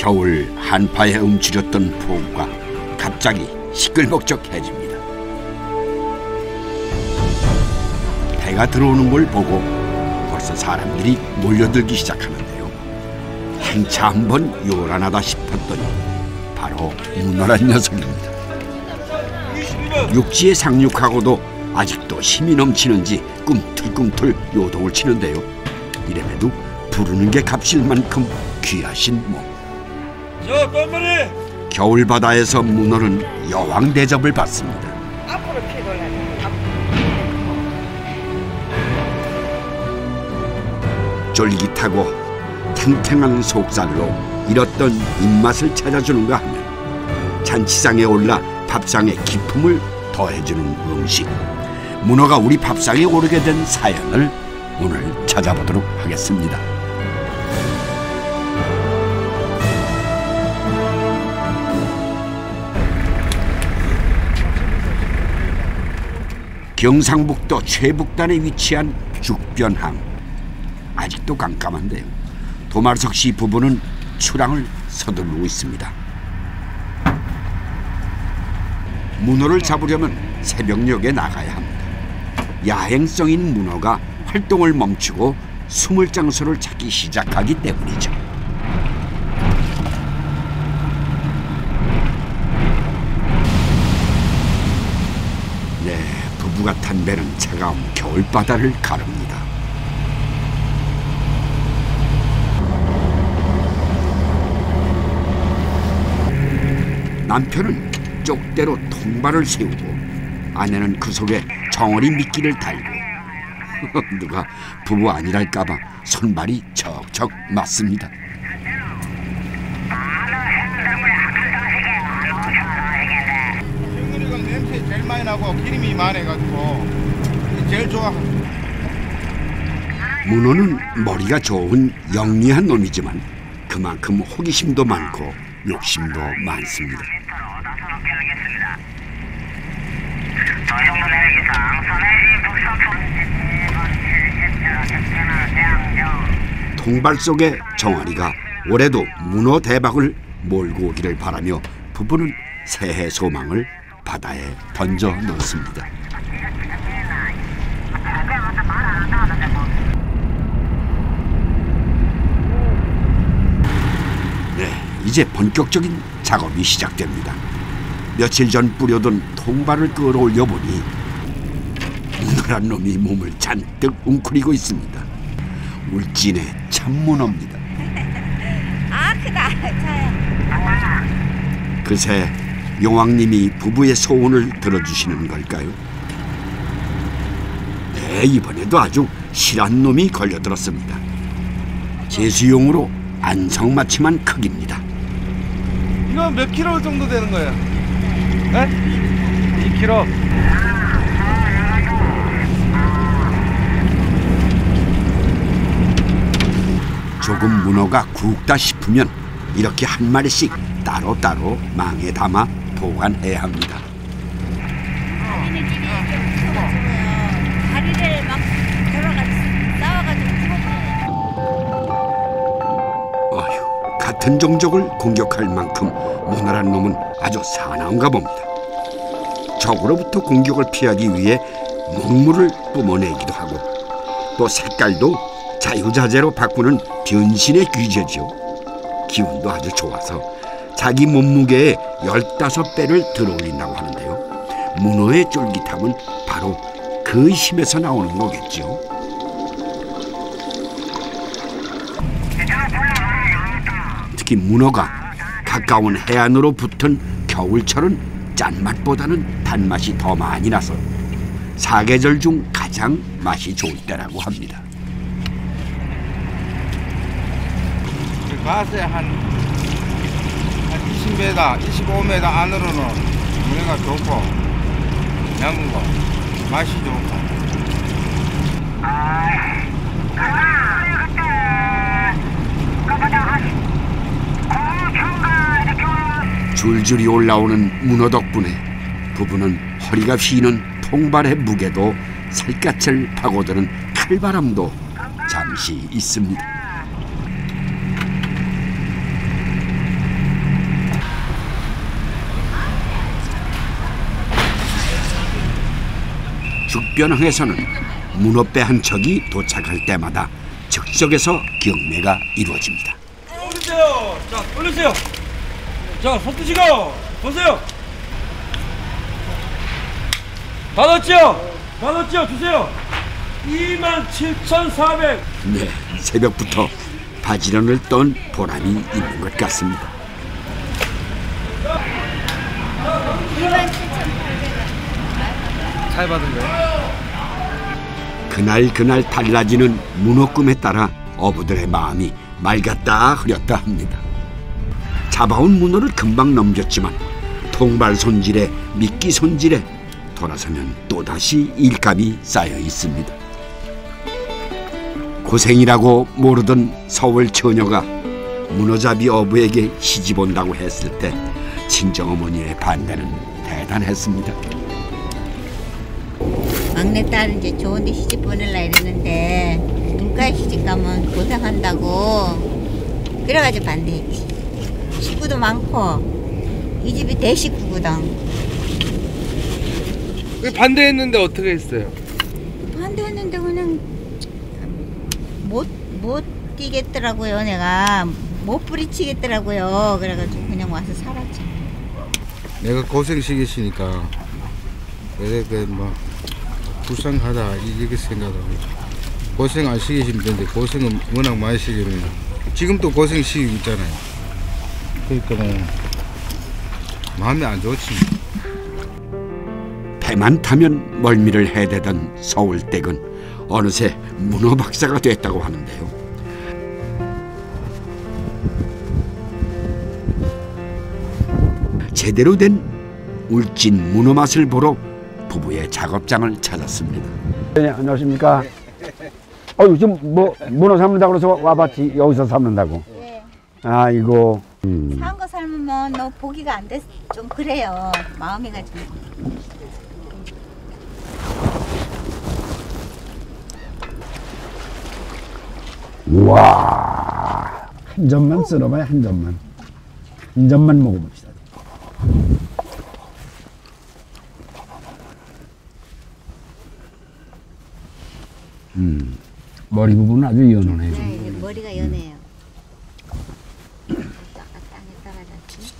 겨울 한파에 움츠렸던 포구가 갑자기 시끌벅적해집니다. 해가 들어오는 걸 보고 벌써 사람들이 몰려들기 시작하는데요. 행차 한번 요란하다 싶었더니 바로 문어란 녀석입니다. 육지에 상륙하고도 아직도 힘이 넘치는지 꿈틀꿈틀 요동을 치는데요. 이래봬도 부르는 게 값일 만큼 귀하신 몸. 저 ጦ머리! 겨울 바다에서 문어는 여왕 대접을 받습니다. 앞으로 피고요. 쫄깃하고 탱탱한 속살로 잃었던 입맛을 찾아주는가 하면 잔치상에 올라 밥상에 기품을 더해주는 음식. 문어가 우리 밥상에 오르게 된 사연을 오늘 찾아보도록 하겠습니다. 경상북도 최북단에 위치한 죽변항. 아직도 깜깜한데요. 도말석 씨 부부는 출항을 서두르고 있습니다. 문어를 잡으려면 새벽녘에 나가야 합니다. 야행성인 문어가 활동을 멈추고 숨을 장소를 찾기 시작하기 때문이죠. 네, 부부가 탄 배는 차가운 겨울바다를 가릅니다. 남편은 쪽대로 통발을 세우고 아내는 그 속에 정어리 미끼를 달고 누가 부부 아니랄까봐 손발이 척척 맞습니다. 생선이가 냄새 제일 많이 나고 기름이 많아가지고 제일 좋아. 문어는 머리가 좋은 영리한 놈이지만 그만큼 호기심도 많고 욕심도 많습니다. 통발 속의 정아리가 올해도 문어 대박을 몰고 오기를 바라며 부부는 새해 소망을 바다에 던져 놓습니다. 네, 이제 본격적인 작업이 시작됩니다. 며칠 전 뿌려둔 통발을 끌어올려 보니 문어란 놈이 몸을 잔뜩 웅크리고 있습니다. 울진의 참문어입니다. 아, 크다. 그새 용왕님이 부부의 소원을 들어주시는 걸까요? 네, 이번에도 아주 실한 놈이 걸려들었습니다. 제수용으로 안성맞춤한 크기입니다. 이거 몇 킬로 정도 되는 거예요? 네? 2킬로. 조금 문어가 굵다 싶으면 이렇게 한 마리씩 따로따로 망에 담아 보관해야 합니다. 다리는 입이 좀 죽어가지고요. 다리를 막 걸어가지고 싸워가지고 죽어버려요. 어휴, 같은 종족을 공격할 만큼 문어란 놈은 아주 사나운가 봅니다. 적으로부터 공격을 피하기 위해 먹물을 뿜어내기도 하고 또 색깔도 자유자재로 바꾸는 변신의 귀재죠. 기운도 아주 좋아서 자기 몸무게의 15배를 들어올린다고 하는데요. 문어의 쫄깃함은 바로 그 힘에서 나오는 거겠죠. 특히 문어가 가까운 해안으로 붙은 겨울철은 짠맛보다는 단맛이 더 많이 나서 사계절 중 가장 맛이 좋을 때라고 합니다. 가스에 한 20m, 25m 안으로는 문어가 좋고 남은 거 맛이 좋고. 줄줄이 올라오는 문어 덕분에 부부는 허리가 휘는 통발의 무게도 살갗을 파고드는 칼바람도 잠시 있습니다. 죽변항에서는 문어배 한 척이 도착할 때마다 즉석에서 경매가 이루어집니다. 올리세요. 자, 올리세요. 자, 손 드시고 보세요. 받았죠? 주세요. 27,400. 네, 새벽부터 바지런을 떤 보람이 있는 것 같습니다. 27,800원. 잘 받은 거예요? 그날 달라지는 문어꿈에 따라 어부들의 마음이 맑았다 흐렸다 합니다. 잡아온 문어를 금방 넘겼지만 통발 손질에 미끼 손질에 돌아서면 또다시 일감이 쌓여 있습니다. 고생이라고 모르던 서울 처녀가 문어잡이 어부에게 시집 온다고 했을 때 친정어머니의 반대는 대단했습니다. 막내딸 이제 좋은데 시집 보낼라 이랬는데 눈가에 시집 가면 고생한다고 그래가지고 반대했지. 식구도 많고 이 집이 대식구거든. 왜 반대했는데 어떻게 했어요? 반대했는데 그냥 못 뛰겠더라고요. 내가 못 부리치겠더라고요. 그래가지고 그냥 와서 살았지. 내가 고생 시키시니까 그래 뭐 불쌍하다 이렇게 생각하고 고생 안 시키시면 되는데 고생은 워낙 많이 시키면 지금도 고생 시키고 있잖아요. 그러니까 뭐 마음이 안 좋지. 배만 타면 멀미를 해대던 서울댁은 어느새 문어 박사가 됐다고 하는데요. 제대로 된 울진 문어 맛을 보러 부부의 작업장을 찾았습니다. 네, 안녕하십니까. 요즘 뭐 문어 삶는다고 그래서 와봤지. 여기서 삶는다고. 예. 아이고. 사은 거 삶으면 너 보기가 안 돼. 좀 그래요. 마음이 가지고. 우와. 한 점만 썰어봐요. 한 점만. 한 점만 먹어봅시다. 머리 부분은 아주 연하네요. 네, 머리가 연해요. 땅에 떨어졌지.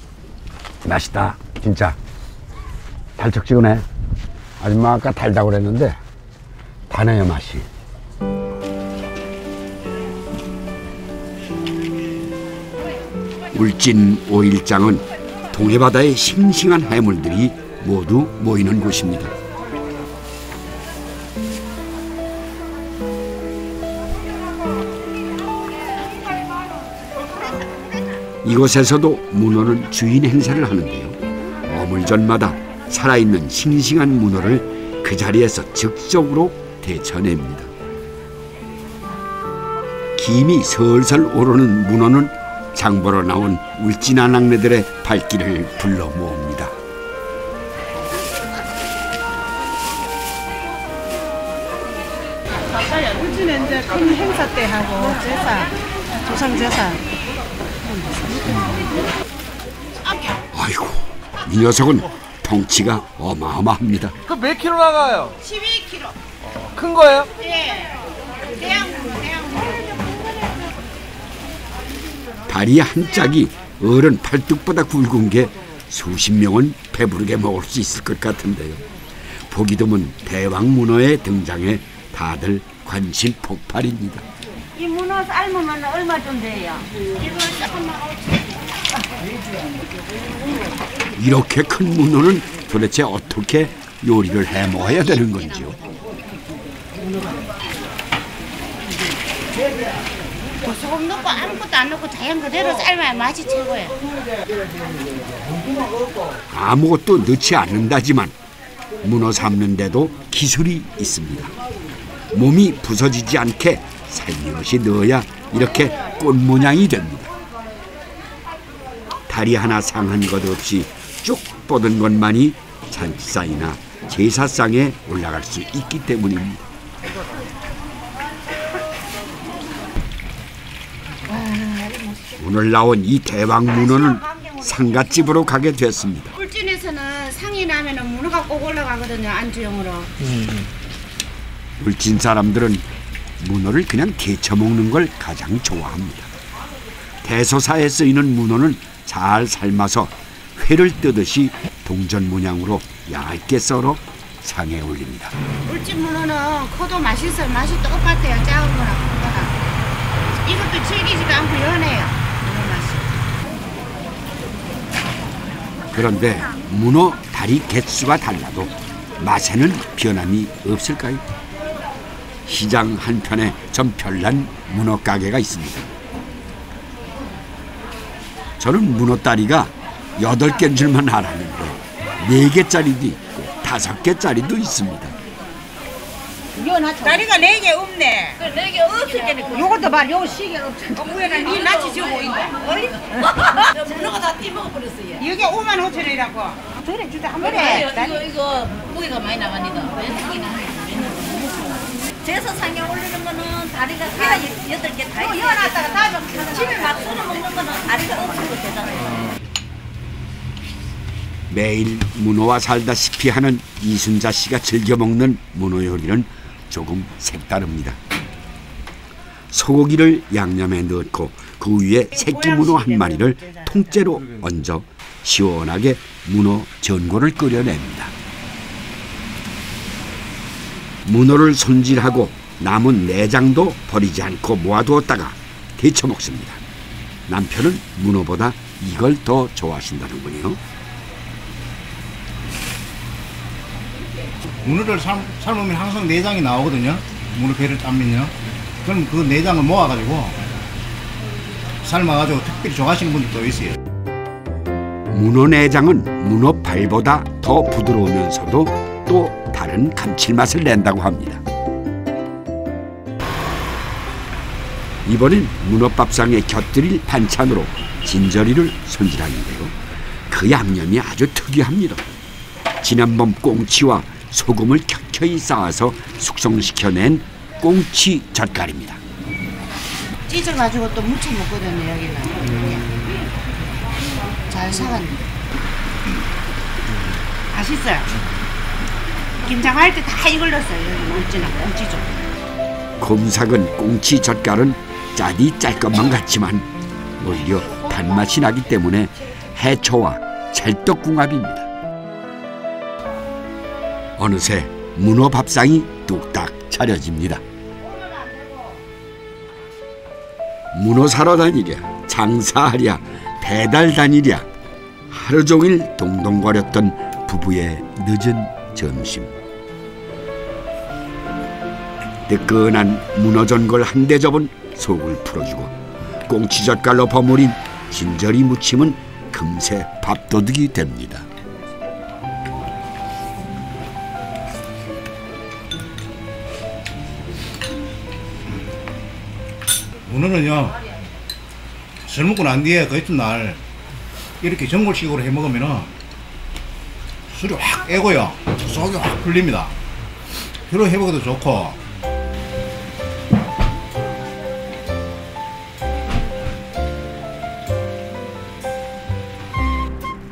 맛있다. 진짜. 달짝지근해. 아줌마 아까 달다고 그랬는데 다네요 맛이. 울진 5일장은 동해바다의 싱싱한 해물들이 모두 모이는 곳입니다. 이곳에서도 문어는 주인 행세를 하는데요. 어물전마다 살아있는 싱싱한 문어를 그 자리에서 즉석으로 데쳐냅니다. 김이 설설 오르는 문어는 장보러 나온 울진 아낙네들의 발길을 불러 모읍니다. 울진에 이제 큰 행사 때 하고 제사, 조상 제사. 아이고, 이 녀석은 덩치가 어마어마합니다. 그 몇 킬로 나가요? 12kg. 큰 거예요? 예. 대양문. 다리 한 짝이 어른 팔뚝보다 굵은 게 수십 명은 배부르게 먹을 수 있을 것 같은데요. 보기 드문 대왕 문어의 등장에 다들 관심 폭발입니다. 이 문어 삶으면 얼마 좀 돼요? 이거 조금만 이렇게 큰 문어는 도대체 어떻게 요리를 해 먹어야 되는 건지요? 소금 넣고 아무것도 안 넣고 자연 그대로 삶아야 맛이 최고예요. 아무것도 넣지 않는다지만 문어 삶는데도 기술이 있습니다. 몸이 부서지지 않게 살며시 넣어야 이렇게 꽃 모양이 됩니다. 다리 하나 상한 것 없이 쭉 뻗은 것만이 잔치상이나 제사상에 올라갈 수 있기 때문입니다. 오늘 나온 이 대왕 문어는 상갓집으로 가게 됐습니다. 울진에서는 상이 나면은 문어가 꼭 올라가거든요, 안주용으로. 울진 사람들은 문어를 그냥 데쳐 먹는 걸 가장 좋아합니다. 대소사에 쓰이는 문어는 잘 삶아서 회를 뜨듯이 동전 모양으로 얇게 썰어 상에 올립니다. 울진 문어는 커도 맛있어요. 맛이 똑같아요. 작은 거나 큰 거나. 이것도 질기지도 않고 연해요. 문어 맛이. 그런데 문어 다리 개수가 달라도 맛에는 변함이 없을까요? 시장 한편에 좀 별난 문어 가게가 있습니다. 저는 문어 다리가 8개인 줄만 알았는데 4개짜리도 있고 5개짜리도 있습니다. 다리가 4개 없네. 4개 없을 때는 요것도 봐. 요거 시계 없잖아. 위에는 니 낯이 주고 있네. 문어가 다 띠먹어버렸어요. 이게 55,000원이라고. 그래 주다 한 번에. 이거 무게가 많이 나갑니다. 제사상에 올리는 거는 다리가 다 8개 다 있어요. 이어놨다가 다 집에 막 썰어 먹는 거는 다리가 없어도 되잖아요. 매일 문어와 살다시피 하는 이순자 씨가 즐겨 먹는 문어 요리는 조금 색다릅니다. 소고기를 양념에 넣고 그 위에 새끼 문어 한 마리를 통째로 얹어 시원하게 문어 전골을 끓여냅니다. 문어를 손질하고 남은 내장도 버리지 않고 모아두었다가 데쳐 먹습니다. 남편은 문어보다 이걸 더 좋아하신다는군요. 문어를 삶으면 항상 내장이 나오거든요. 문어 배를 땀면요. 그럼 그 내장을 모아가지고 삶아가지고 특별히 좋아하시는 분들도 있어요. 문어 내장은 문어 발보다 더 부드러우면서도 또 다른 감칠맛을 낸다고 합니다. 이번엔 문어밥상에 곁들일 반찬으로 진저리를 손질하는데요. 그 양념이 아주 특이합니다. 지난번 꽁치와 소금을 켜켜이 쌓아서 숙성시켜낸 꽁치 젓갈입니다. 찢어가지고 또 무쳐 먹거든요. 여기는 잘 사갔네. 맛있어요. 김장할 때 다 이걸 넣었어요. 여기 울진은 꽁치죠. 곰삭은 꽁치 젓갈은 짜디 짤 것만 같지만 오히려 단맛이 나기 때문에 해초와 찰떡궁합입니다. 어느새 문어 밥상이 뚝딱 차려집니다. 문어 사러 다니랴, 장사하랴, 배달 다니랴 하루 종일 동동거렸던 부부의 늦은 점심. 뜨끈한 문어 전골 한 대 접은 속을 풀어주고 꽁치젓갈로 버무린 진저리 무침은 금세 밥도둑이 됩니다. 문어는요, 술 먹고 난 뒤에 그 이튿날 이렇게 전골식으로 해 먹으면 술이 확 애고요. 속이 확 풀립니다. 피로 회복에도 좋고.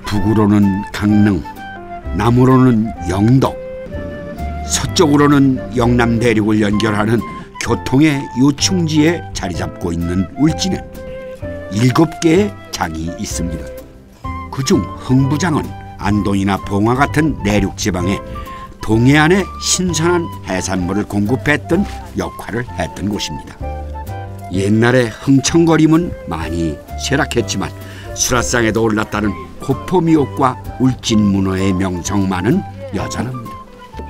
북으로는 강릉, 남으로는 영덕, 서쪽으로는 영남 대륙을 연결하는 교통의 요충지에 자리 잡고 있는 울진엔 7개의 장이 있습니다. 그중 흥부장은 안동이나 봉화 같은 내륙 지방에 동해안의 신선한 해산물을 공급했던 역할을 했던 곳입니다. 옛날에 흥청거림은 많이 쇠락했지만 수라상에도 올랐다는 호포미옥과 울진 문어의 명성만은 여전합니다.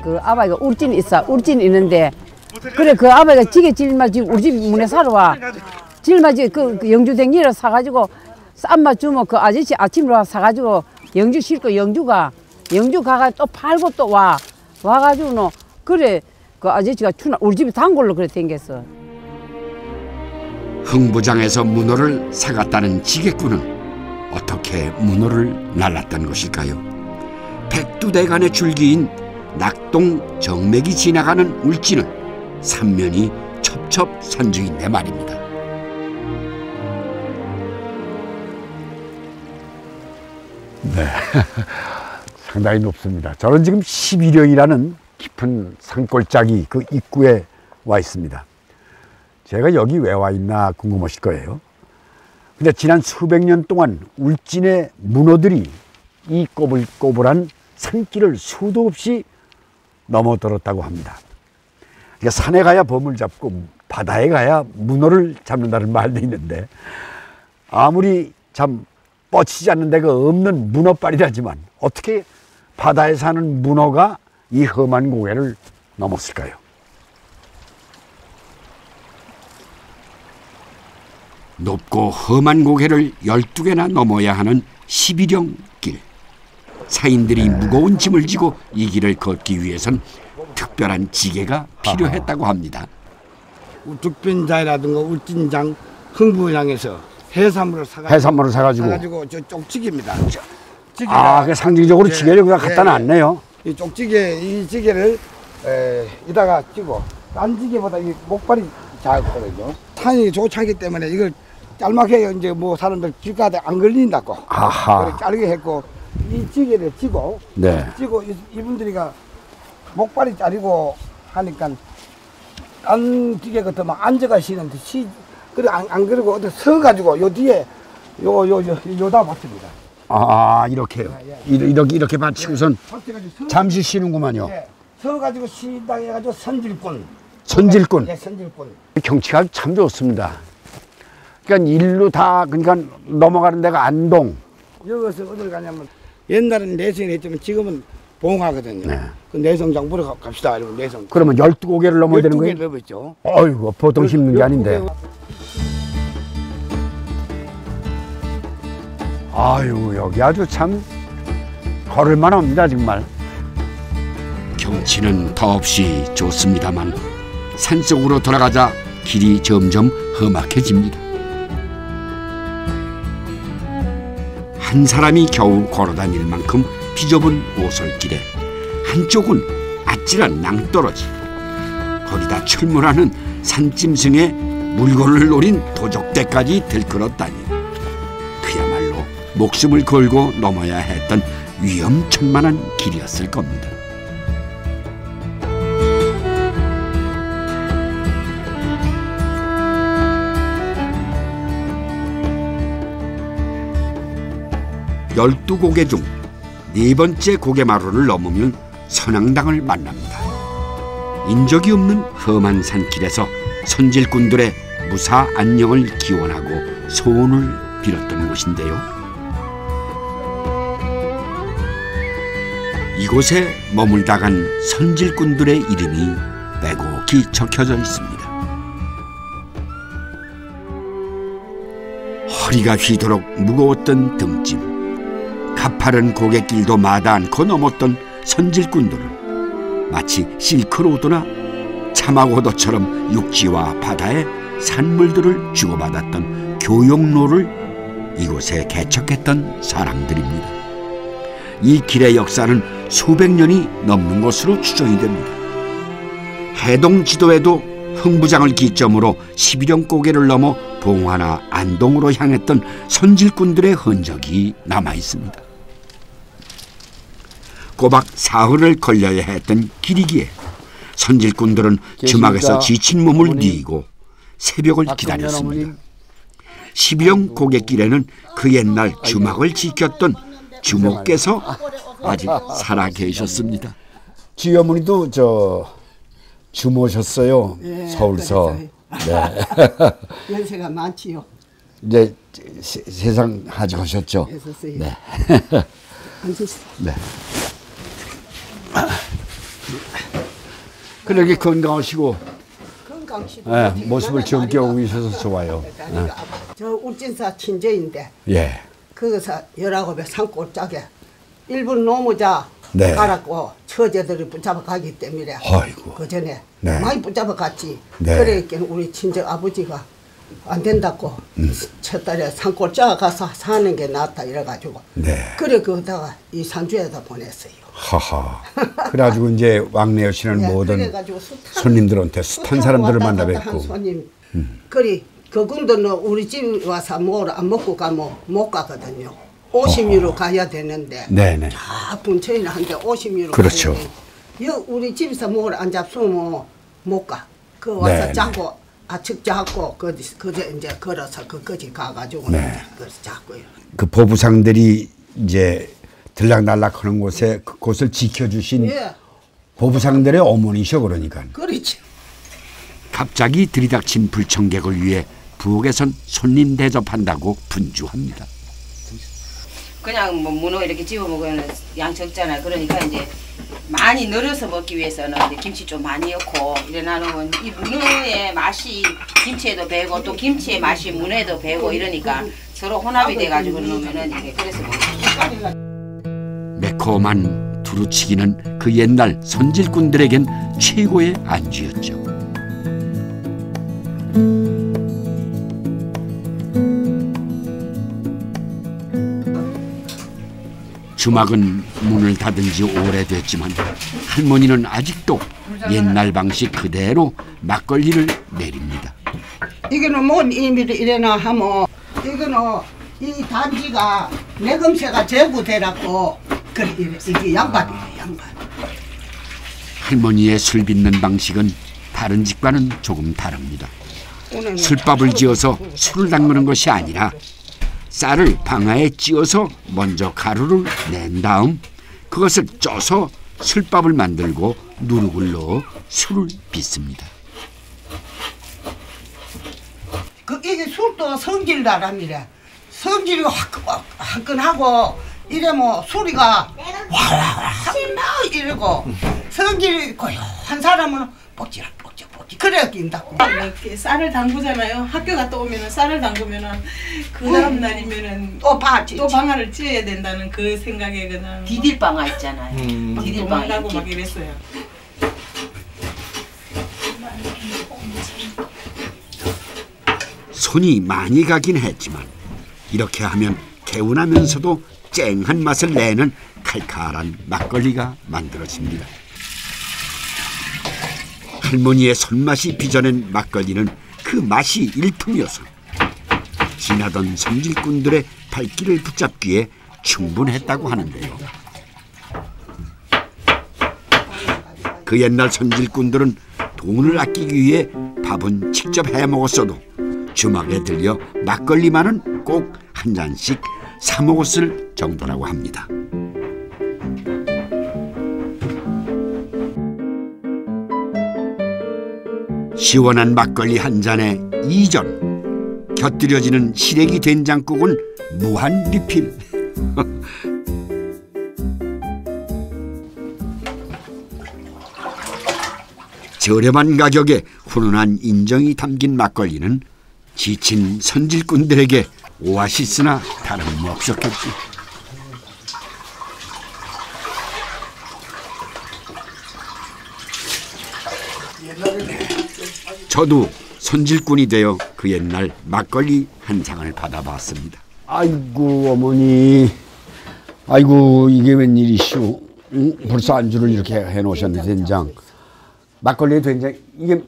그 아버지가 울진에 있어. 울진에 있는데 그래 그 아버지가 지게 짊어지 우리 집 문에 사러 와. 짊어지 그 영주댕이를 사가지고 쌈마 주면 그 아저씨 아침으로 사가지고 영주 싣고 영주 가가 또 팔고 또 와가지고는 그래 그 아저씨가 추나 우리 집에 단골로 그래 댕겼어. 흥부장에서 문어를 사갔다는 지게꾼은 어떻게 문어를 날랐던 것일까요? 백두대간의 줄기인 낙동 정맥이 지나가는 울진은 삼면이 첩첩산중인데 말입니다. 네, 상당히 높습니다. 저는 지금 11형이라는 깊은 산골짜기 그 입구에 와 있습니다. 제가 여기 왜 와 있나 궁금하실 거예요. 근데 지난 수백 년 동안 울진의 문어들이 이 꼬불꼬불한 산길을 수도 없이 넘어들었다고 합니다. 그러니까 산에 가야 범을 잡고 바다에 가야 문어를 잡는다는 말도 있는데, 아무리 참 뻗치지 않는 데가 없는 문어빨이라지만 어떻게 바다에 사는 문어가 이 험한 고개를 넘었을까요? 높고 험한 고개를 12개나 넘어야 하는 11형 길. 사인들이 무거운 짐을 지고 이 길을 걷기 위해선 특별한 지게가 필요했다고 합니다. 우뚝빈자라든가 울진장 흥부장에서 해산물을 사가지고 저 쪽지기입니다. 아, 그 상징적으로 지게를 그냥 갖다 놨네요. 이 쪽지게, 이 지게를 이다가 찌고 딴 지게보다 이 목발이 작거든요. 산이 조차기 때문에 이걸 짤막하게 이제 뭐 사람들 길가에 안 걸린다고. 아하. 그렇게 짧게 했고, 이 지게를 찌고, 네. 찌고 이분들이가 목발이 짧고 하니까 딴 지게 같으면 앉아가시는데 그래 안 그러고 어디 서가지고 요 뒤에 요다 받습니다. 아, 이렇게요. 이렇게 받치고선 잠시 쉬는구만요. 네. 서가지고 쉬다 해가지고 선질꾼. 선질꾼. 네, 선질꾼. 경치가 참 좋습니다. 그러니까 일로 다 그러니까 넘어가는 데가 안동. 여기서 어딜 가냐면 옛날에는 내성이 했지만 지금은 봉하거든요. 네. 그 내성장 보러 갑시다. 이러면 내성. 그러면 12고개를 넘어야 되는 거예요? 12개를 넘었죠. 어이구, 보통 힘든 게 아닌데. 아유, 여기 아주 참 걸을만 합니다, 정말. 경치는 더없이 좋습니다만 산속으로 돌아가자 길이 점점 험악해집니다. 한 사람이 겨우 걸어다닐 만큼 비좁은 오솔길에 한쪽은 아찔한 낭떠러지, 거기다 출몰하는 산짐승의 물건을 노린 도적대까지 들끓었다니 그야말로 목숨을 걸고 넘어야 했던 위험천만한 길이었을 겁니다. 열두 고개 중 4번째 고개마루를 넘으면 선앙당을 만납니다. 인적이 없는 험한 산길에서 선질꾼들의 무사 안녕을 기원하고 소원을 빌었던 곳인데요. 이곳에 머물다 간 선질꾼들의 이름이 빼곡히 적혀져 있습니다. 허리가 휘도록 무거웠던 등짐, 가파른 고갯길도 마다 않고 넘었던 선질꾼들은 마치 실크로드나 차마고도처럼 육지와 바다의 산물들을 주고받았던 교역로를 이곳에 개척했던 사람들입니다. 이 길의 역사는 수백 년이 넘는 것으로 추정이 됩니다. 해동 지도에도 흥부장을 기점으로 11형 고개를 넘어 봉화나 안동으로 향했던 선질꾼들의 흔적이 남아 있습니다. 꼬박 사흘을 걸려야 했던 길이기에 선질꾼들은 주막에서 지친 몸을 뉘고 새벽을 기다렸습니다. 11형 고갯길에는 그 옛날 주막을 지켰던 주목께서 아직 살아 계셨습니다. 주어머니도 주모셨어요. 예, 서울서. 네. 연세가 많지요. 이제 세상 하직하셨죠. 네. 네. 그렇게 건강하시고 네, 모습을 젊게 하고 있어서 좋아요. 네. 저 울진사 친제인데 예. 거기서 19배 산골짜기에 일본 노무자 네. 가라고 처제들이 붙잡아 가기 때문에 아이고. 그 전에 네. 많이 붙잡아 갔지. 네. 그러니까 우리 친정 아버지가 안 된다고 첫 달에 산골짜기 가서 사는 게 낫다 이래가지고 네. 그래 그러다가 이 산주에다 보냈어요. 하하. 그래가지고 이제 왕래 여신은 네, 모든 그래가지고 손님들한테 숱한 사람들을 만나 뵙고. 손님. 그리 그분들은 우리 집 와서 뭘 안 먹고 가면 못 가거든요. 50유로 가야 되는데 네네. 자 분천이나 한데 50유로 그렇죠. 가는데 우리 집에서 먹을 안 잡수면 못 가. 그 와서 네, 자고 아측 잡고 그저 이제 걸어서 그까지 가가지고 네. 그래서 자고요. 그 보부상들이 이제 들락날락 하는 곳에 그곳을 지켜주신 예. 보부상들의 어머니셔 그러니까. 그렇지. 갑자기 들이닥친 불청객을 위해 부엌에선 손님 대접한다고 분주합니다. 그냥 뭐 문어 이렇게 집어 먹으면 양 적잖아요. 그러니까 이제 많이 늘어서 먹기 위해서는 이제 김치 좀 많이 넣고 이래 나누면 이 문어의 맛이 김치에도 배고 또 김치의 맛이 문어에도 배고 이러니까 서로 혼합이 돼가지고 넣으면은 이게 그래서 먹어요. 매콤한 두루치기는 그 옛날 선질꾼들에겐 최고의 안주였죠. 주막은 문을 닫은 지 오래됐지만 할머니는 아직도 옛날 방식 그대로 막걸리를 내립니다. 이거는 뭔 의미를 이래나 하면 이거는 이 단지가 내금새가 제구되라고 그래 이게 양반이에요. 양반. 할머니의 술 빚는 방식은 다른 집과는 조금 다릅니다. 술밥을 지어서 술을 담그는 것이 아니라 쌀을 방아에 찧어서 먼저 가루를 낸 다음 그것을 쪄서 술밥을 만들고 누룩을 넣어 술을 빚습니다. 이게 술도 성질나랍니다. 성질이 화끈하고 이러면 소리가 와와와 이러고 성질이 고요한 사람은 뻑지락 그래야 낀다고. 이렇게 쌀을 담그잖아요. 학교 갔다 오면은 쌀을 담그면은 그 다음 날이면은 또 방아를 찧어야 된다는 그 생각에 그냥 디딜방아 있잖아요. 디딜방아 도망가고 막 이랬어요. 손이 많이 가긴 했지만 이렇게 하면 개운하면서도 쨍한 맛을 내는 칼칼한 막걸리가 만들어집니다. 할머니의 손맛이 빚어낸 막걸리는 그 맛이 일품이어서 지나던 성질꾼들의 발길을 붙잡기에 충분했다고 하는데요. 그 옛날 성질꾼들은 돈을 아끼기 위해 밥은 직접 해먹었어도 주막에 들려 막걸리만은 꼭 한 잔씩 사 먹었을 정도라고 합니다. 시원한 막걸리 한 잔에 2전, 곁들여지는 시래기 된장국은 무한 리필. 저렴한 가격에 훈훈한 인정이 담긴 막걸리는 지친 선질꾼들에게 오아시스나 다름없었겠지. 저도 선질꾼이 되어 그 옛날 막걸리 한 상을 받아봤습니다. 아이고 어머니, 아이고 이게 웬일이시오? 벌써 안주를 이렇게 해놓으셨네. 된장, 막걸리에 된장. 이게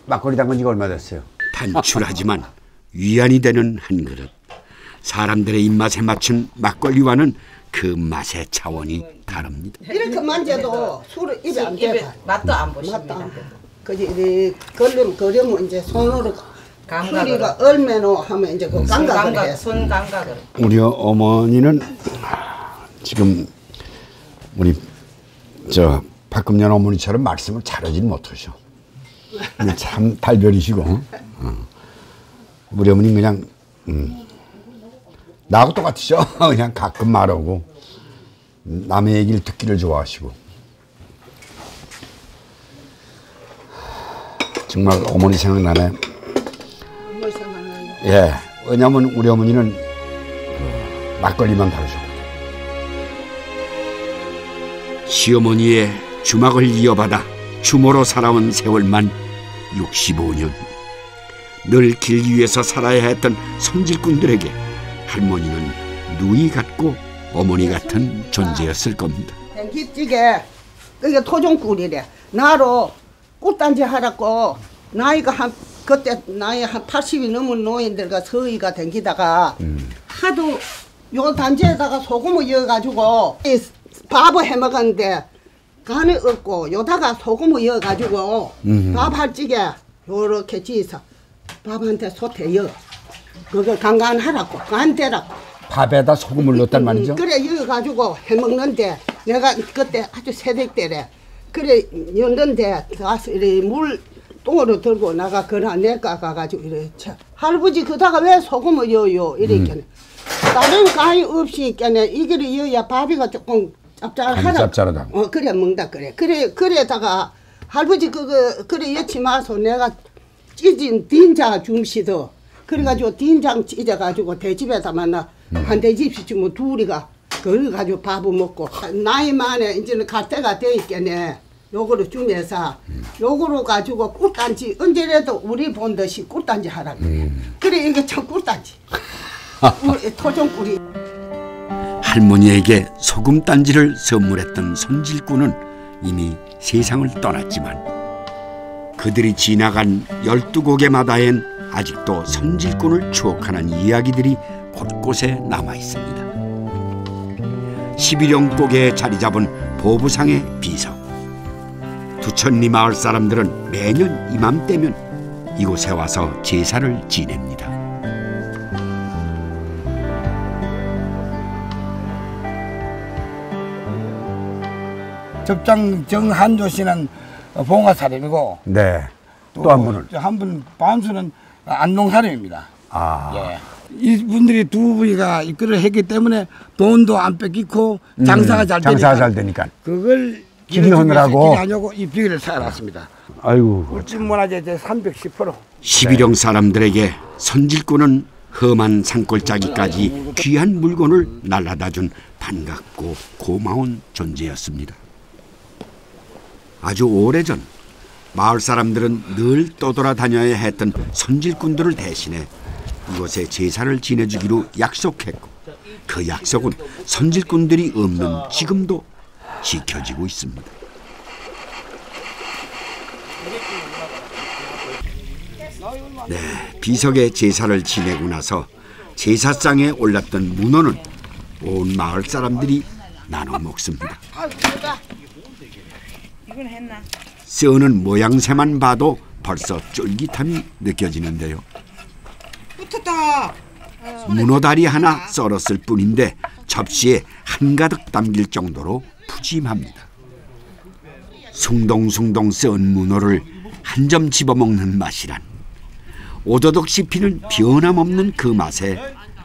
막걸리 담근 지가 얼마 됐어요? 단출하지만 위안이 되는 한 그릇. 사람들의 입맛에 맞춘 막걸리와는 그 맛의 차원이 다릅니다. 이렇게 만져도 술을 입에 안 대가. 맛도 안 보십니다. 그지 그러면 이제 손으로 소리가 얼매노 하면 이제 그 감각을 해. 손 감각을. 우리 어머니는 지금 우리 저 박금년 어머니처럼 말씀을 잘하지는 못하셔. 근데 참 달별이시고. 우리 어머니 그냥 나하고 똑같으셔. 그냥 가끔 말하고 남의 얘기를 듣기를 좋아하시고. 정말 어머니 생각나네. 예, 왜냐면 우리 어머니는 막걸리만 다루셨거든요. 시어머니의 주막을 이어받아 주모로 살아온 세월만 65년. 늘 길 위에서 살아야 했던 선질꾼들에게 할머니는 누이 같고 어머니 같은 존재였을 겁니다. 된기찌개 그게 토종꿀이래. 나로 꿀단지 하라고 그때 나이 한 80이 넘은 노인들과 서희가 댕기다가 하도 요 단지에다가 소금을 넣어가지고 밥을 해 먹었는데 간을 얻고 요다가 소금을 넣어가지고 밥할 찌개 요렇게 지어서 밥한테 솥에 넣어. 그거 간간하라고 간대라고. 밥에다 소금을 넣었단 말이죠? 그래 넣어가지고 해먹는데 내가 그때 아주 새댁때래. 그래 넣는데 가서 이래 물 똥으로 들고 나가 그나 내가 가가지고 이래 쳐. 할아버지 그다가 왜 소금을 넣어요? 이랬겠네. 다른 간이 없이 있겠네. 이거를 넣어야 밥이가 조금 짭짤하다. 그래 먹다 그래. 그래다가 할아버지 그래 여치 마서 내가 찢은 된장 줌시더. 그래가지고 된장 찢어가지고 대집에다 만나 한 대집씩 주면 둘이가 그걸 가지고 밥을 먹고 나이 만에 이제는 갈 때가 돼 있겠네. 요거를 주면서 요거로 가지고 꿀단지 언제라도 우리 본 듯이 꿀단지 하라고. 그래 이게 참 꿀단지. 토종꿀이. 할머니에게 소금단지를 선물했던 손질꾼은 이미 세상을 떠났지만 그들이 지나간 12곡의 마다엔 아직도 손질꾼을 추억하는 이야기들이 곳곳에 남아있습니다. 11형곡에 자리 잡은 보부상의 비석. 두천리 마을 사람들은 매년 이맘때면 이곳에 와서 제사를 지냅니다. 접장 정한조 씨는 봉화 사람이고, 네. 또 한 분은 한 분 반수는 안동 사람입니다. 아. 예. 이분들이 두 분이가 이끌어 했기 때문에 돈도 안 뺏기고 장사가 잘 되니까. 장사가 잘 되니까. 그걸 기리하느라고 기리하려고 이 비결을 살았습니다. 아이고. 울진문화재 제 310%. 11형 사람들에게 선질꾼은 험한 산골짜기까지 귀한 물건을 날라다준 반갑고 고마운 존재였습니다. 아주 오래전 마을 사람들은 늘 떠돌아다녀야 했던 선질꾼들을 대신해 이곳에 제사를 지내주기로 약속했고 그 약속은 선질꾼들이 없는 지금도 지켜지고 있습니다. 네, 비석의 제사를 지내고 나서 제사상에 올랐던 문어는 온 마을 사람들이 나눠 먹습니다. 이건 했나? 써는 모양새만 봐도 벌써 쫄깃함이 느껴지는데요. 붙었다. 문어다리 하나 썰었을 뿐인데 접시에 한가득 담길 정도로 푸짐합니다. 숭덩숭덩 썬 문어를 한 점 집어먹는 맛이란 오도독 씹히는 변함없는 그 맛에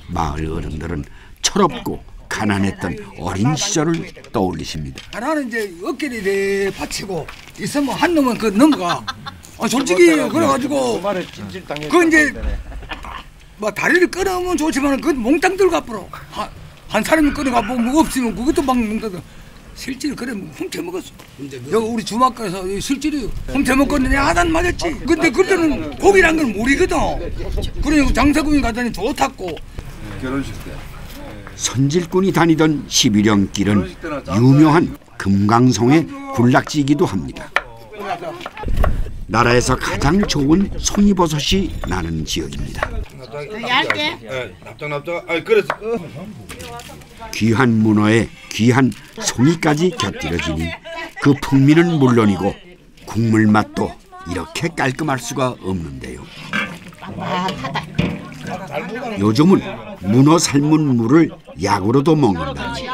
마을 어른들은 철없고 가난했던 어린 시절을 떠올리십니다. 나는 이제 어깨를 이래 받치고 있으면 한 놈은 그 넘어가. 솔직히 그래가지고 그 이제 뭐 다리를 끊으면 좋지만 그 몽땅 들고 앞으로 한 사람이 끊어가 뭐 없으면 그것도 막 먹거든. 실제로 그래 훔쳐 먹었어. 여기 우리 주막가에서 실제로 훔쳐 먹었는데 하단 맞았지. 근데 그때는 고기란 걸 모르거든. 그러니까 장사꾼이 가더니 좋다고. 결혼식 때 선질꾼이 다니던 11형 길은 유명한 금강송의 군락지이기도 합니다. 나라에서 가장 좋은 송이버섯이 나는 지역입니다. 얇게? 네, 납작. 아, 그래서 귀한 문어에 귀한 송이까지 곁들여지니 그 풍미는 물론이고 국물 맛도 이렇게 깔끔할 수가 없는데요. 요즘은 문어 삶은 물을 약으로도 먹는다니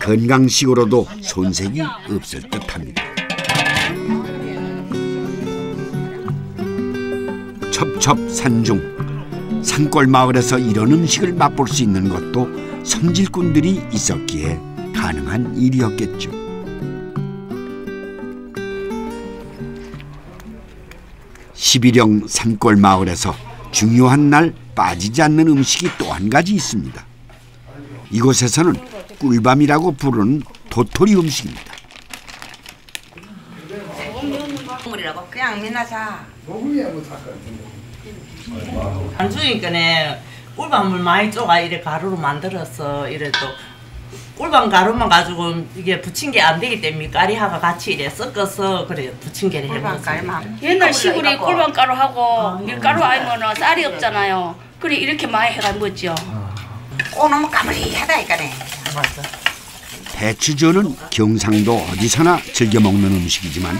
건강식으로도 손색이 없을 듯합니다. 첩첩산중 산골 마을에서 이런 음식을 맛볼 수 있는 것도 선질꾼들이 있었기에 가능한 일이었겠죠. 십일형 산골 마을에서 중요한 날 빠지지 않는 음식이 또 한 가지 있습니다. 이곳에서는 꿀밤이라고 부르는 도토리 음식입니다. 국물이라고 그냥 미나사. 안주니까네 꿀밤을 많이 쪼가 이래 가루로 만들어서 이래 또 꿀밤 가루만 가지고 이게 부침개 안 되기 때문에 밀가루하고 같이 이래 섞어서 그래 부침개를 해먹었어요. 옛날 시골에 꿀밤 가루하고 밀가루 아니면 쌀이 없잖아요. 그래 이렇게 많이 해가 먹었죠. 꼬놓으면 까무리하다니까네. 맞아. 배추전은 경상도 어디서나 즐겨 먹는 음식이지만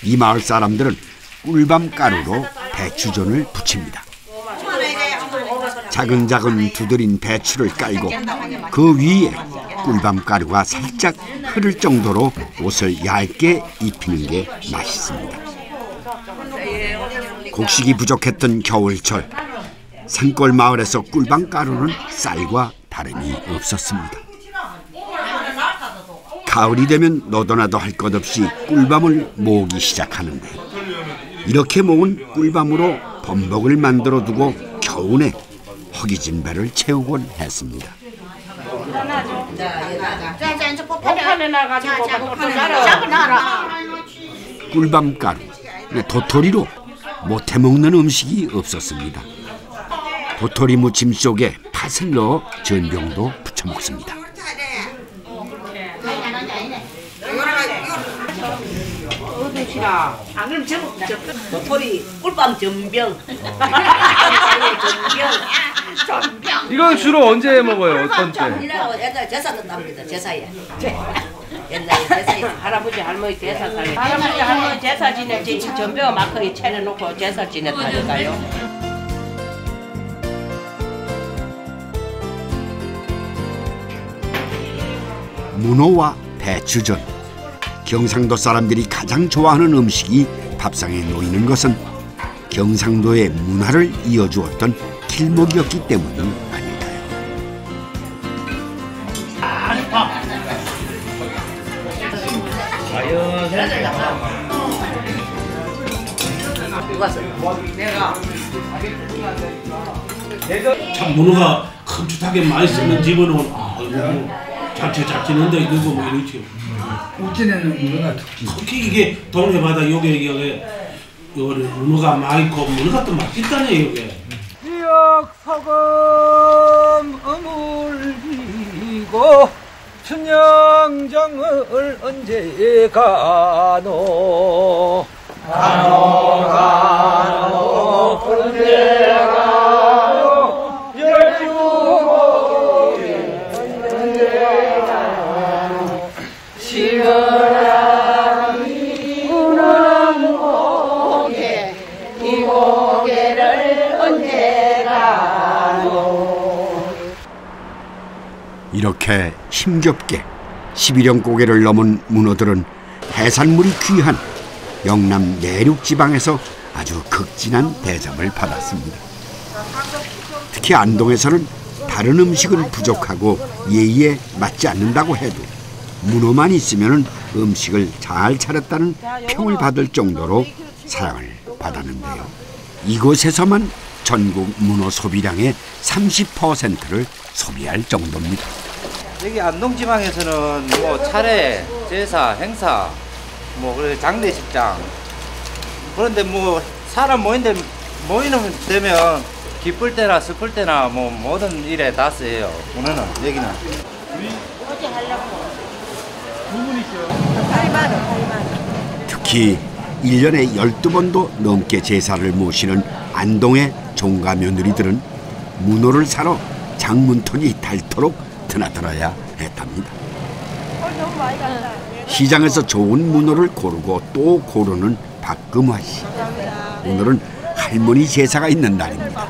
이 마을 사람들은 꿀밤 가루로 배추전을 부칩니다. 자근자근 두드린 배추를 깔고 그 위에 꿀밤 가루가 살짝 흐를 정도로 옷을 얇게 입히는 게 맛있습니다. 곡식이 부족했던 겨울철 산골 마을에서 꿀밤 가루는 쌀과 다름이 없었습니다. 가을이 되면 너도나도 할 것 없이 꿀밤을 모으기 시작하는데 이렇게 모은 꿀밤으로 범벅을 만들어 두고 겨우내 허기진 배를 채우곤 했습니다. 꿀밤 가루, 도토리로 못해먹는 음식이 없었습니다. 도토리 무침 속에 팥을 넣어 전병도 부쳐 먹습니다. 도토리 꿀밤 전병. 이건 주로 언제 먹어요? 어떤 때? 옛날에 제사 든답니다. 제사에. 옛날에 제사에 할아버지 할머니 제사 살래. 할아버지 할머니 제사 지낼 때 전병 마크에 차려놓고 제사 지냈다니까요. 문어와 배추전. 경상도 사람들이 가장 좋아하는 음식이 밥상에 놓이는 것은 경상도의 문화를 이어주었던 길목이었기 때문이 아닐까요? 참 문어가 큼직하게 맛있으면 집어넣으면 잘 지낸다 이거 뭐 이렇지. 울진에는 문어가 특히 이게 동해 바다 여기 문어가 많고 문어가 또 맛있다네 여기. 기억 소금 어물이고 춘영정을 언제 가노 가노 언제 가노 열주고기 언제 가노 시원한 우는 고개 이 고개를 언제 가노. 이렇게 힘겹게 11형 고개를 넘은 문어들은 해산물이 귀한 영남 내륙 지방에서 아주 극진한 대접을 받았습니다. 특히 안동에서는 다른 음식은 부족하고 예의에 맞지 않는다고 해도 문어만 있으면 음식을 잘 차렸다는 평을 받을 정도로 사랑을 받았는데요. 이곳에서만 전국 문어 소비량의 30%를 소비할 정도입니다. 여기 안동지방에서는 뭐 차례, 제사, 행사, 뭐 그리고 장례식장 그런데 뭐 사람 모이는 되면 기쁠 때나 슬플 때나 뭐 모든 일에 다 쓰여요. 문어는 여기는. 특히 1년에 12번도 넘게 제사를 모시는 안동의 종가 며느리들은 문어를 사러 장문턱이 닳도록 드나들어야 했답니다. 시장에서 좋은 문어를 고르고 또 고르는 박금화 씨. 오늘은 할머니 제사가 있는 날입니다.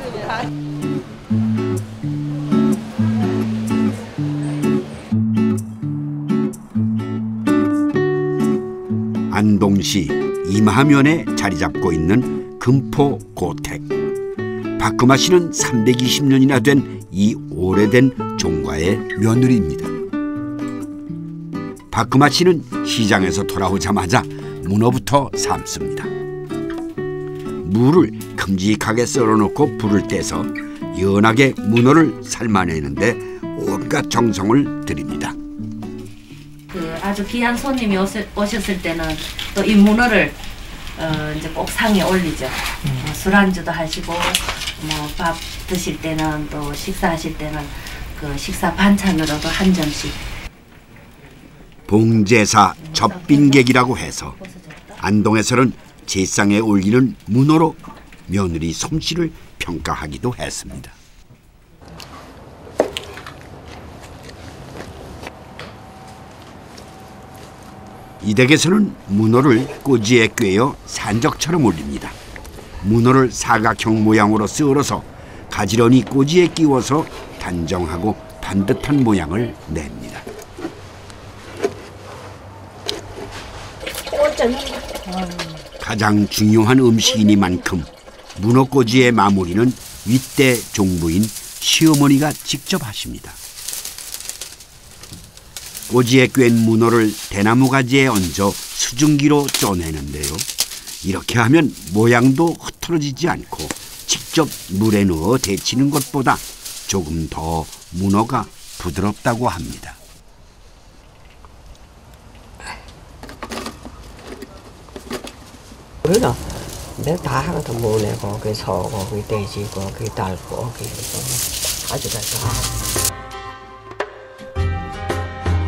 안동시 임하면에 자리 잡고 있는 금포 고택. 박금화 씨는 320년이나 된 이 오래된 종가의 며느리입니다. 박금화 씨는 시장에서 돌아오자마자 문어부터 삶습니다. 무를 큼직하게 썰어놓고 불을 떼서 연하게 문어를 삶아내는데 온갖 정성을 들입니다. 아주 귀한 손님이 오셨을 때는 또 이 문어를 이제 꼭 상에 올리죠. 술안주도 하시고 뭐 밥 드실 때는 또 식사하실 때는 그 식사 반찬으로도 한 점씩. 봉제사 접빈객이라고 해서 안동에서는 제상에 올리는 문어로 며느리 솜씨를 평가하기도 했습니다. 이 댁에서는 문어를 꼬지에 꿰어 산적처럼 올립니다. 문어를 사각형 모양으로 썰어서 가지런히 꼬지에 끼워서 단정하고 반듯한 모양을 냅니다. 가장 중요한 음식이니만큼 문어 꼬지의 마무리는 윗대 종부인 시어머니가 직접 하십니다. 꼬지에 꿰인 문어를 대나무 가지에 얹어 수증기로 쪼내는데요. 이렇게 하면 모양도 흐트러지지 않고 직접 물에 넣어 데치는 것보다 조금 더 문어가 부드럽다고 합니다. 그래서 내가 다 하나도 못 내고 거기 서고 거기 돼지고 거기 달고 거기 아주 다.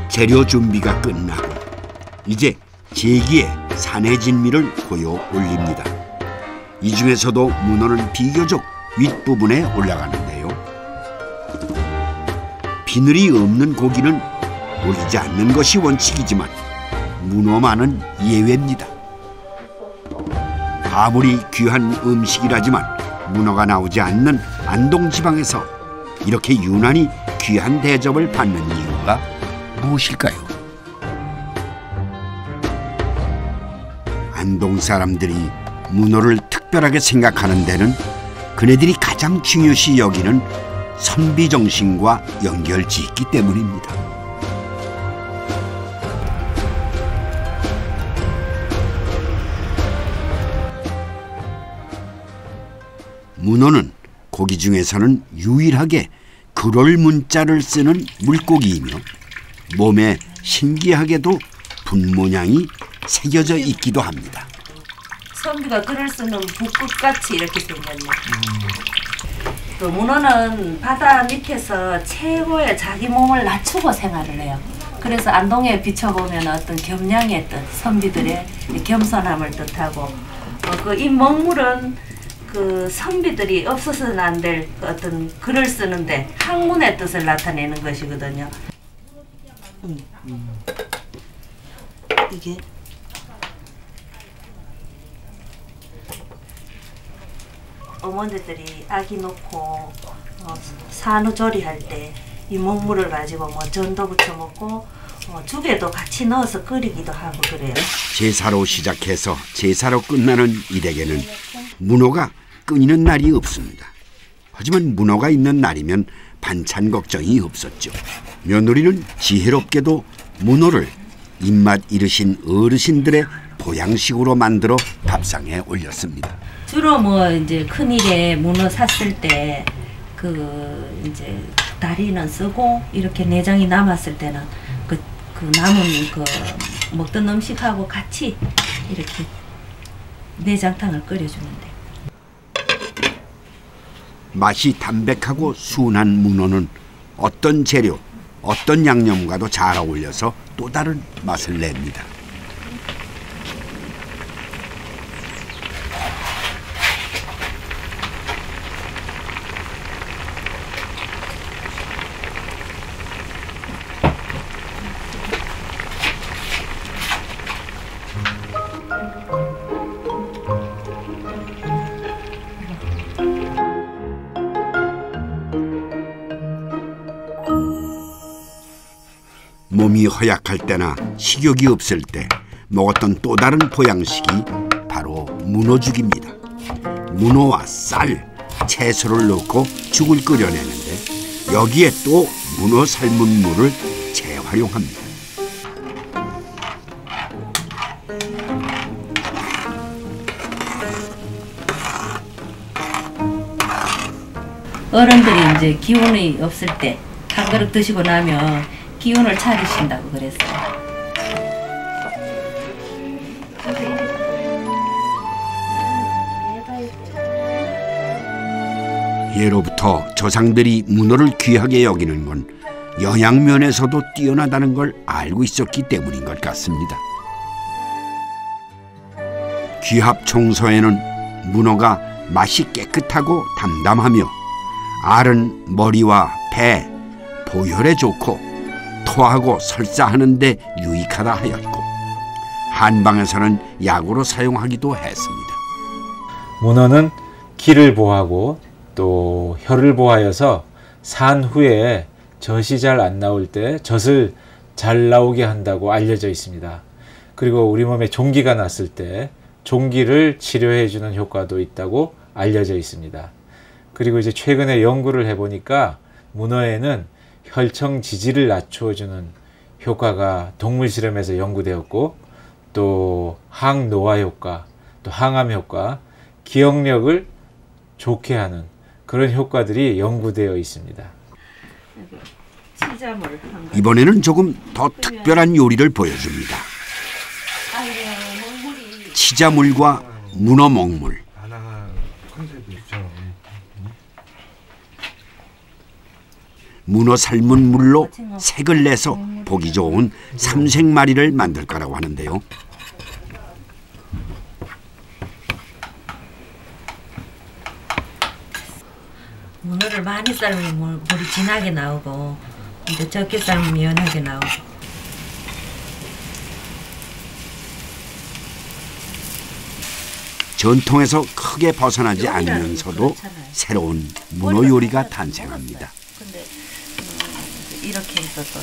재료 준비가 끝나고 이제 제기에 산해진미를 고요 올립니다. 이 중에서도 문어는 비교적 윗부분에 올라가는데요. 비늘이 없는 고기는 올리지 않는 것이 원칙이지만 문어만은 예외입니다. 아무리 귀한 음식이라지만 문어가 나오지 않는 안동지방에서 이렇게 유난히 귀한 대접을 받는 이유가 무엇일까요? 안동 사람들이 문어를 특별하게 생각하는 데는 그네들이 가장 중요시 여기는 선비정신과 연결짓기 때문입니다. 문어는 고기 중에서는 유일하게 그럴 문자를 쓰는 물고기이며 몸에 신기하게도 분 모양이 새겨져 있기도 합니다. 선비가 글을 쓰는 붓끝같이 이렇게 생겼네. 또 문어는 바다 밑에서 최고의 자기 몸을 낮추고 생활을 해요. 그래서 안동에 비춰보면 어떤 겸양의 뜻, 선비들의 겸손함을 뜻하고 그 이 먹물은 그 선비들이 없어서는 안 될 어떤 글을 쓰는데 학문의 뜻을 나타내는 것이거든요. 이게 어머니들이 아기 놓고 산후조리할 때 이 먹물을 가지고 뭐 전도 부쳐 먹고 죽에도 같이 넣어서 끓이기도 하고 그래요. 제사로 시작해서 제사로 끝나는 이 댁에는 문어가 끊이는 날이 없습니다. 하지만 문어가 있는 날이면 반찬 걱정이 없었죠. 며느리는 지혜롭게도 문어를 입맛 이르신 어르신들의 보양식으로 만들어 밥상에 올렸습니다. 주로 뭐 이제 큰일에 문어 샀을 때 그 이제 다리는 쓰고 이렇게 내장이 남았을 때는 그 남은 그 먹던 음식하고 같이 이렇게 내장탕을 끓여주는데. 맛이 담백하고 순한 문어는 어떤 재료, 어떤 양념과도 잘 어울려서 또 다른 맛을 냅니다. 몸이 허약할 때나 식욕이 없을 때 먹었던 또 다른 보양식이 바로 문어죽입니다. 문어와 쌀, 채소를 넣고 죽을 끓여내는데 여기에 또 문어 삶은 물을 재활용합니다. 어른들이 이제 기운이 없을 때 한 그릇 드시고 나면 기운을 차리신다고 그랬어요. 예로부터 조상들이 문어를 귀하게 여기는 건 영양면에서도 뛰어나다는 걸 알고 있었기 때문인 것 같습니다. 귀합 총소에는 문어가 맛이 깨끗하고 담담하며 알은 머리와 배, 보혈에 좋고 토하고 설사하는 데 유익하다 하였고 한방에서는 약으로 사용하기도 했습니다. 문어는 기를 보하고 또 혀를 보하여서 산 후에 젖이 잘 안 나올 때 젖을 잘 나오게 한다고 알려져 있습니다. 그리고 우리 몸에 종기가 났을 때 종기를 치료해 주는 효과도 있다고 알려져 있습니다. 그리고 이제 최근에 연구를 해보니까 문어에는 혈청 지지를 낮춰주는 효과가 동물 실험에서 연구되었고, 또 항노화 효과, 또 항암 효과, 기억력을 좋게 하는 그런 효과들이 연구되어 있습니다. 이번에는 조금 더 특별한 요리를 보여줍니다. 치자물과 문어 먹물. 문어 삶은 물로 색을 내서 보기 좋은 삼색마리를 만들 거라고 하는데요. 문어를 많이 삶으면 물이 진하게 나오고, 이제 적게 삶으면 연하게 나오고. 전통에서 크게 벗어나지 않으면서도 새로운 문어 요리가 탄생합니다. 근데 이렇게 해서 또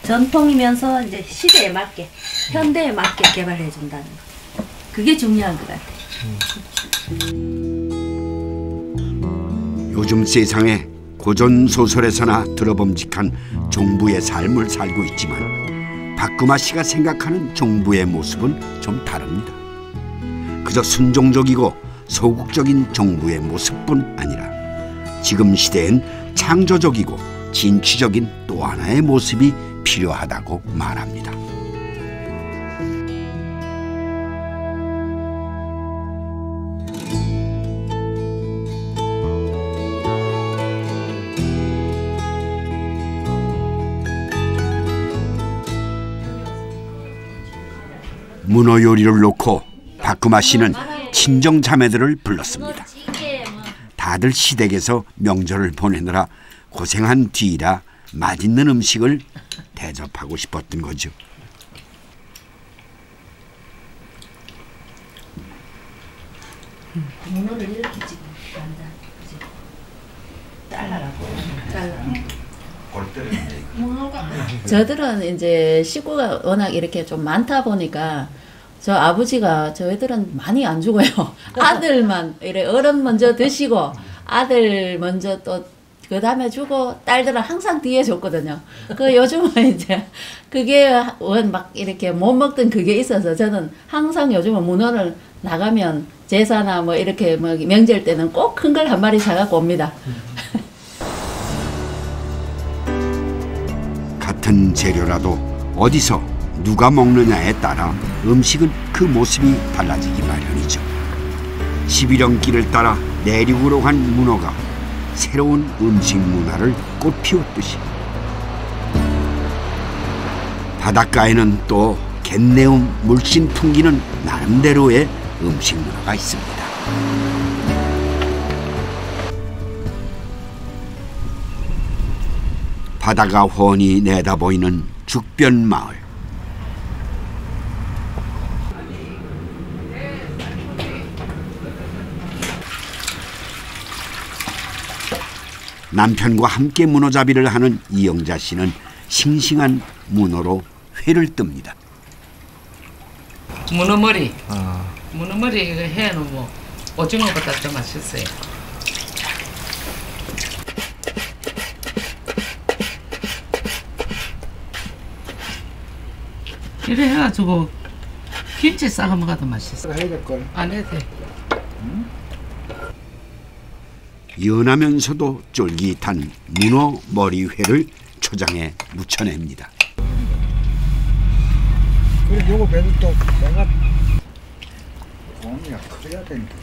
전통이면서 이제 시대에 맞게, 현대에 맞게 개발해 준다는 거. 그게 중요한 것 같아요. 요즘 세상에 고전 소설에서나 들어봄직한 종부의 삶을 살고 있지만 박금아 씨가 생각하는 종부의 모습은 좀 다릅니다. 그저 순종적이고 소극적인 종부의 모습뿐 아니라 지금 시대엔 창조적이고 진취적인 또 하나의 모습이 필요하다고 말합니다. 문어 요리를 놓고 박금아 씨는 친정 자매들을 불렀습니다. 다들 시댁에서 명절을 보내느라 고생한 뒤라 맛있는 음식을 대접하고 싶었던 거죠. 문어를 이렇게 지금 한다. 잘라라고. 저들은 이제 식구가 워낙 이렇게 좀 많다 보니까 저 아버지가 저희들은 많이 안 죽어요. 아들만 이래 어른 먼저 드시고 아들 먼저 또 그 다음에 주고 딸들은 항상 뒤에 줬거든요. 그 요즘은 이제 그게 막 이렇게 못 먹던 그게 있어서 저는 항상 요즘은 문어를 나가면 제사나 뭐 이렇게 뭐 명절 때는 꼭 큰 걸 한 마리 사갖고 옵니다. 같은 재료라도 어디서 누가 먹느냐에 따라 음식은 그 모습이 달라지기 마련이죠. 11연길을 따라 내륙으로 간 문어가 새로운 음식 문화를 꽃피웠듯이 바닷가에는 또 갯내음 물씬 풍기는 나름대로의 음식 문화가 있습니다. 바다가 훤히 내다보이는 죽변마을. 남편과 함께 문어잡이를 하는 이영자 씨는 싱싱한 문어로 회를 뜹니다. 문어머리. 문어머리 이거 해는 뭐 오징어보다 더 맛있어요. 이래 해가지고 김치 싸가 먹어도 맛있어. 해야 될 걸. 안 해도 돼. 연하면서도 쫄깃한 문어 머리회를 초장에 묻혀냅니다. 그리고 요거 배도 또 내가 공이야 커야 되니까.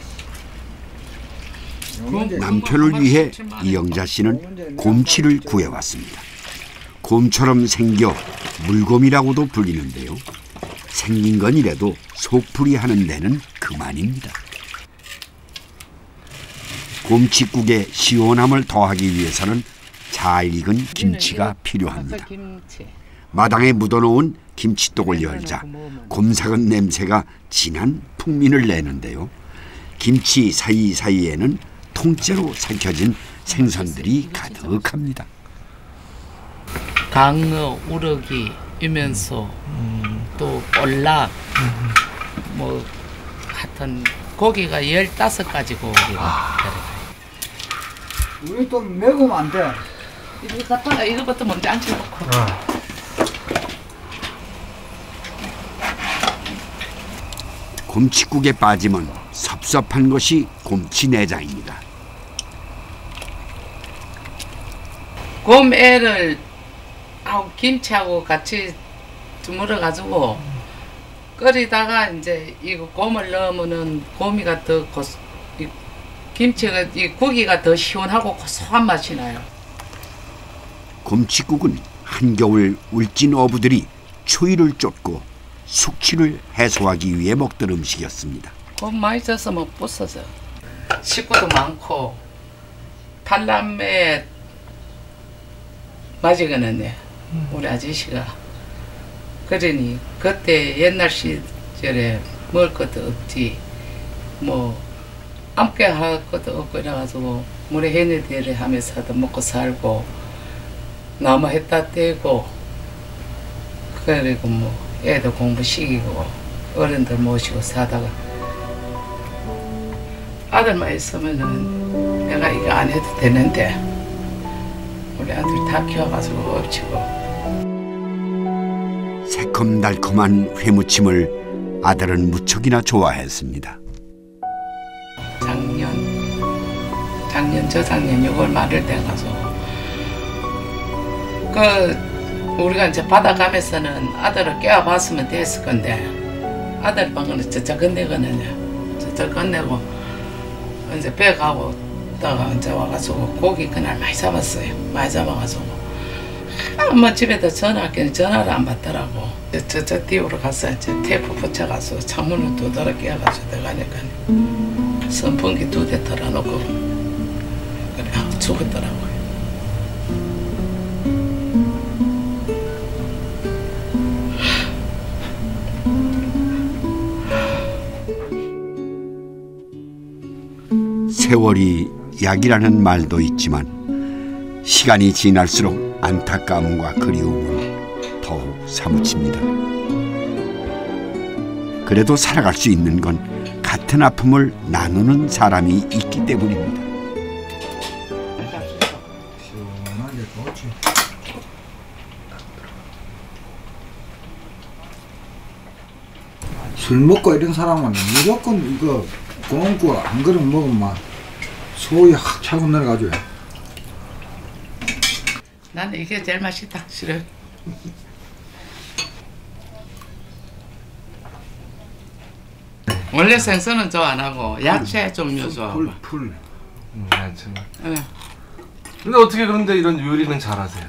남편을 위해 이영자 씨는 곰치를 구해왔습니다. 곰처럼 생겨 물곰이라고도 불리는데요. 생긴 건 이래도 속풀이 하는 데는 그만입니다. 곰칫국에 시원함을 더하기 위해서는 잘 익은 김치가 필요합니다. 마당에 묻어놓은 김치독을 열자 곰삭은 냄새가 진한 풍민을 내는데요. 김치 사이사이에는 통째로 삶혀진 생선들이 가득합니다. 강어, 우럭이, 이면소, 또 볼락, 뭐 하여튼 고기가 15가지 고기가 들어가요. 우리 또 먹으면 안 돼. 이거 갖다가 이거부터 먼저 앉혀놓고. 곰칫국에 빠지면 섭섭한 것이 곰치 내장입니다. 곰애를 하고 김치하고 같이 주물러 가지고 끓이다가 이제 이거 곰을 넣으면은 곰이가 더 김치가 이 고기가 더 시원하고 고소한 맛이 나요. 곰칫국은 한겨울 울진 어부들이 추위를 쫓고 숙취를 해소하기 위해 먹던 음식이었습니다. 곰 많이 졌으면 부서져. 식구도 많고 탈남에 맞이거든요. 우리 아저씨가. 그러니 그때 옛날 시절에 먹을 것도 없지. 뭐 아무게 할 것도 없고 이래가지고 물에 해내대를 하면서도 먹고 살고 나무 했다 떼고 그리고 뭐 애도 공부시키고 어른들 모시고 사다가 아들만 있으면은 내가 이거 안 해도 되는데 우리 아들 다 키워가지고 엎치고 새콤달콤한 회무침을 아들은 무척이나 좋아했습니다. 작년 저작년 6월 말일 때 가서 우리가 이제 바다 가면서는 아들을 깨워봤으면 됐을 건데 아들 방은 저쪽 건네거든요. 저쪽 건네고 이제 배 가고 있다가 이제 와가지고 고기 그날 많이 잡았어요. 많이 잡아가지고 뭐 집에다 전화할게 전화를 안 받더라고. 저쪽 띄우러 가서 이제 테이프 붙여가서 창문을 두드러 깨워가지고 들어가니까 선풍기 2대 털어놓고 그래 죽었더라고요. 세월이 약이라는 말도 있지만 시간이 지날수록 안타까움과 그리움은 더욱 사무칩니다. 그래도 살아갈 수 있는 건 같은 아픔을 나누는 사람이 있기 때문입니다. 술 먹고 이런 사람은 무조건 이거 꽁고 안 그릇 먹으면 속이 확 차고 내려가죠. 나는 이게 제일 맛있다. 싫어. 원래 생선은 좋아 안 하고 야채 종류 좋아하고. 풀. 야채만. 네. 근데 어떻게 그런데 이런 요리는 잘하세요?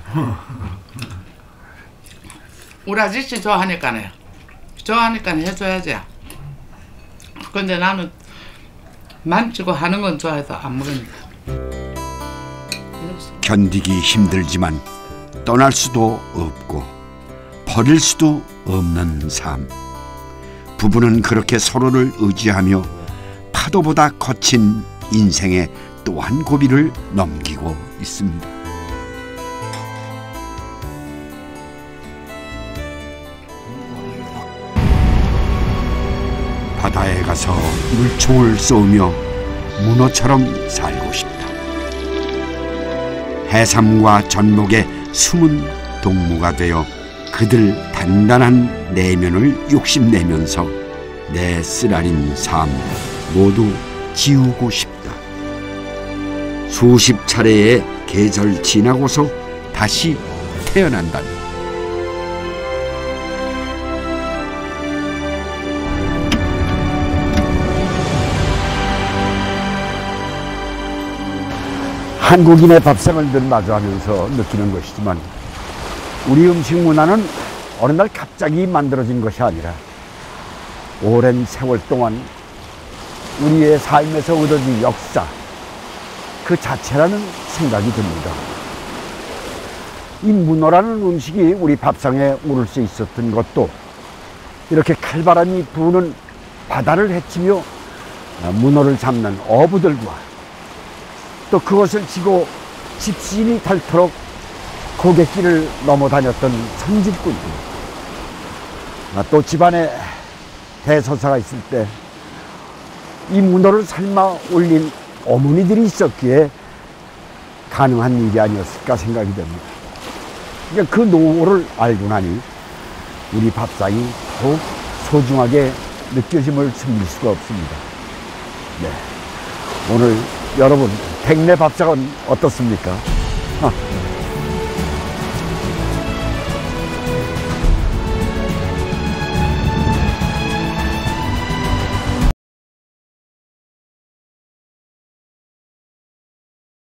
우리 아저씨 좋아하니까네. 좋아하니까 해줘야지. 근데 나는 만지고 하는 건 좋아해서 안 먹으니까. 견디기 힘들지만 떠날 수도 없고 버릴 수도 없는 삶. 부부는 그렇게 서로를 의지하며 파도보다 거친 인생의 또 한 고비를 넘기고 있습니다. 바다에 가서 물총을 쏘며 문어처럼 살고 싶다. 해삼과 전복의 숨은 동무가 되어 그들 단단한 내면을 욕심내면서 내 쓰라린 삶 모두 지우고 싶다. 수십 차례의 계절 지나고서 다시 태어난다. 한국인의 밥상을 늘 마주하면서 느끼는 것이지만 우리 음식 문화는 어느 날 갑자기 만들어진 것이 아니라 오랜 세월 동안 우리의 삶에서 얻어진 역사 그 자체라는 생각이 듭니다. 이 문어라는 음식이 우리 밥상에 오를 수 있었던 것도 이렇게 칼바람이 부는 바다를 헤치며 문어를 잡는 어부들과 또 그것을 지고 집신이 닳도록 고갯길을 넘어 다녔던 선집꾼들, 또 집안에 대서사가 있을 때 이 문어를 삶아 올린 어머니들이 있었기에 가능한 일이 아니었을까 생각이 됩니다. 그러니까 그 노고를 알고 나니 우리 밥상이 더욱 소중하게 느껴짐을 숨길 수가 없습니다. 네. 오늘 여러분 백내 밥상은 어떻습니까?